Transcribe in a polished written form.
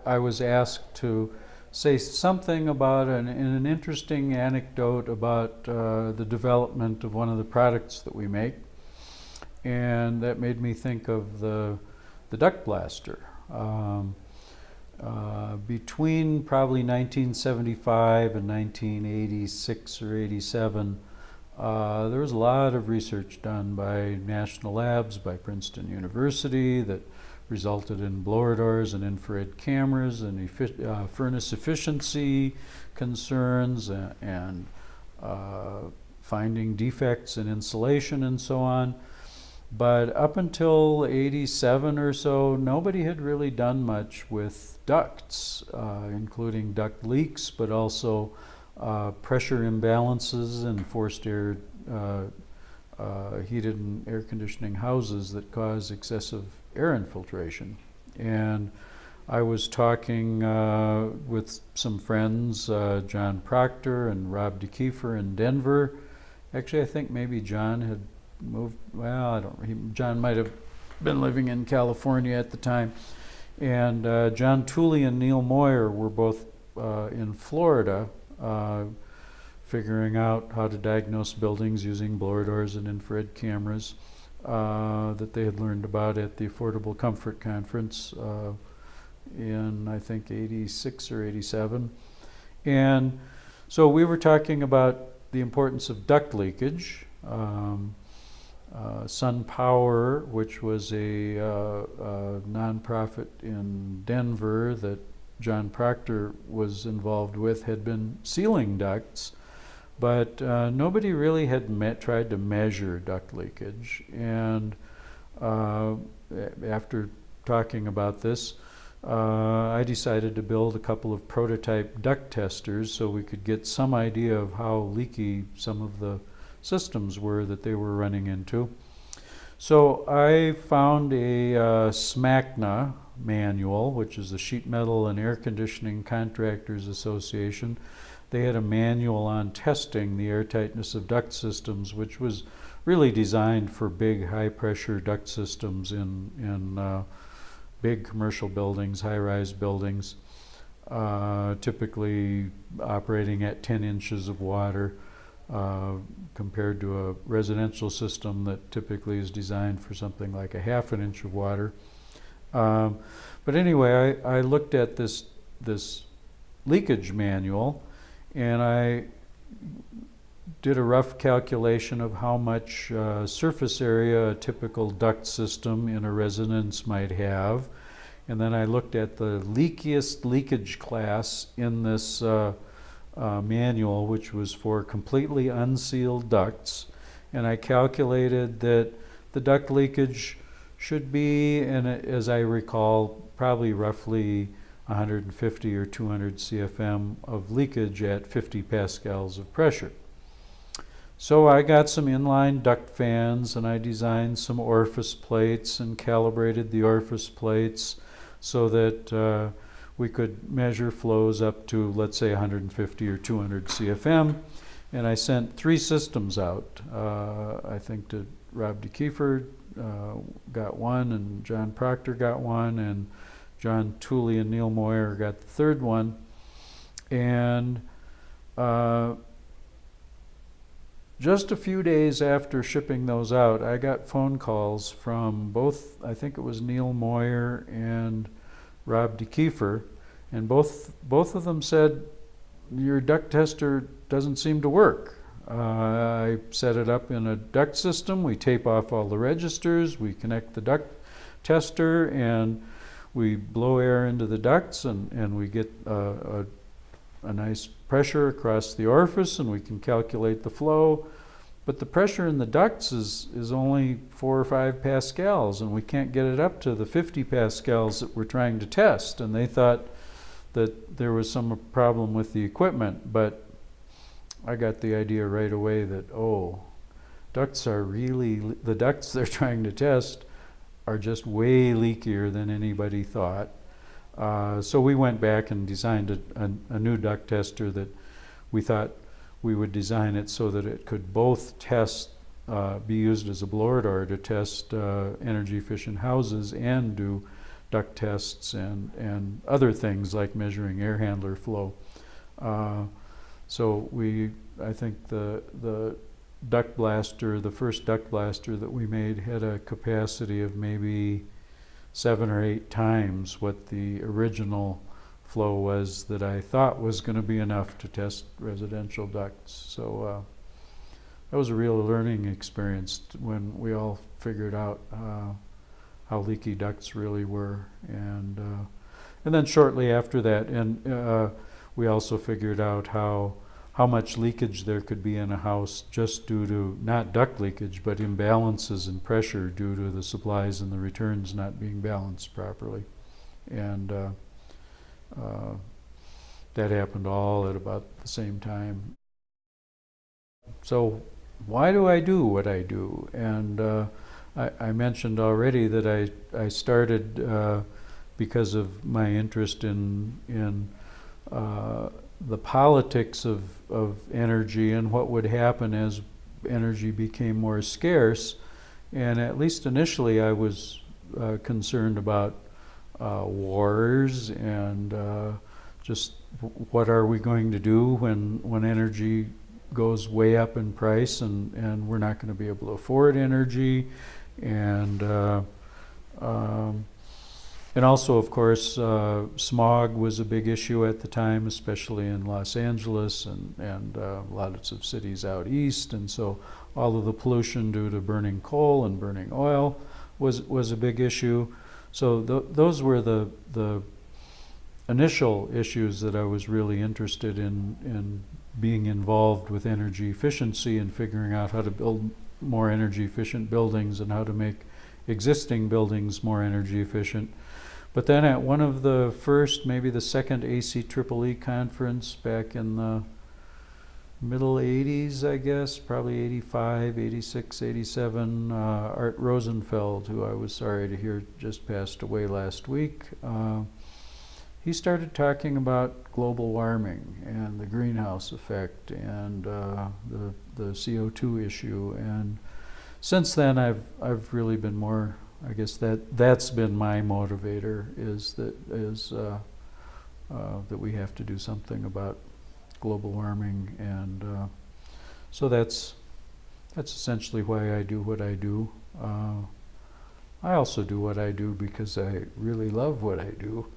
I was asked to say something about an interesting anecdote about the development of one of the products that we make. And that made me think of the duct blaster. Between probably 1975 and 1986 or 87, there was a lot of research done by national labs, by Princeton University, that resulted in blower doors and infrared cameras and furnace efficiency concerns and finding defects in insulation and so on. But up until 87 or so, nobody had really done much with ducts, including duct leaks, but also pressure imbalances and forced air heated and air conditioning houses that cause excessive air infiltration. And I was talking with some friends, John Proctor and Rob DeKeefer in Denver. Actually, I think maybe John had moved, well, John might have been living in California at the time. And John Tooley and Neil Moyer were both in Florida, figuring out how to diagnose buildings using blower doors and infrared cameras that they had learned about at the Affordable Comfort Conference in, I think, 86 or 87. And so we were talking about the importance of duct leakage. Sun Power, which was a nonprofit in Denver that John Proctor was involved with, had been sealing ducts, but nobody really had tried to measure duct leakage. And after talking about this, I decided to build a couple of prototype duct testers so we could get some idea of how leaky some of the systems were that they were running into. So I found a SMACNA manual, which is the Sheet Metal and Air Conditioning Contractors Association. They had a manual on testing the airtightness of duct systems, which was really designed for big high-pressure duct systems in big commercial buildings, high-rise buildings, typically operating at 10 inches of water. Compared to a residential system that typically is designed for something like a half an inch of water. But anyway, I looked at this leakage manual, and I did a rough calculation of how much surface area a typical duct system in a residence might have. And then I looked at the leakiest leakage class in this manual, which was for completely unsealed ducts, and I calculated that the duct leakage should be, and as I recall, probably roughly 150 or 200 CFM of leakage at 50 pascals of pressure. So I got some inline duct fans, and I designed some orifice plates and calibrated the orifice plates so that we could measure flows up to, let's say, 150 or 200 CFM. And I sent 3 systems out. I think to Rob DeKeefer got one, and John Proctor got one, and John Tooley and Neil Moyer got the third one. And just a few days after shipping those out, I got phone calls from both, I think it was Neil Moyer and Rob DeKeefer, and both of them said, your duct tester doesn't seem to work. I set it up in a duct system, we tape off all the registers, we connect the duct tester, and we blow air into the ducts, and we get a nice pressure across the orifice, and we can calculate the flow. But the pressure in the ducts is only 4 or 5 pascals, and we can't get it up to the 50 pascals that we're trying to test. And they thought that there was some problem with the equipment, but I got the idea right away that, ducts are really, the ducts they're trying to test are just way leakier than anybody thought. So we went back and designed a new duct tester that we thought we would design it so that it could both test, be used as a blower door to test energy efficient houses and do duct tests and other things like measuring air handler flow. So I think the duct blaster, the first duct blaster that we made, had a capacity of maybe 7 or 8 times what the original flow was that I thought was going to be enough to test residential ducts. So that was a real learning experience when we all figured out how leaky ducts really were, and then shortly after that, and we also figured out how much leakage there could be in a house just due to not duct leakage, but imbalances in pressure due to the supplies and the returns not being balanced properly, and that happened all at about the same time. So why do I do what I do? And I mentioned already that I started because of my interest in the politics of energy and what would happen as energy became more scarce. And at least initially I was concerned about wars and just what are we going to do when energy goes way up in price and we're not going to be able to afford energy, and also, of course, smog was a big issue at the time, especially in Los Angeles and lots of cities out east, and so all of the pollution due to burning coal and burning oil was a big issue. So those were the initial issues that I was really interested in being involved with energy efficiency and figuring out how to build more energy efficient buildings and how to make existing buildings more energy efficient. But then at one of the first, maybe the second ACEEE conference back in the middle 80s, I guess, probably 85, 86, 87, Art Rosenfeld, who I was sorry to hear just passed away last week, he started talking about global warming and the greenhouse effect and the CO2 issue. And since then, I've really been more, I guess that's been my motivator, is that we have to do something about global warming, and so that's essentially why I do what I do. I also do what I do because I really love what I do.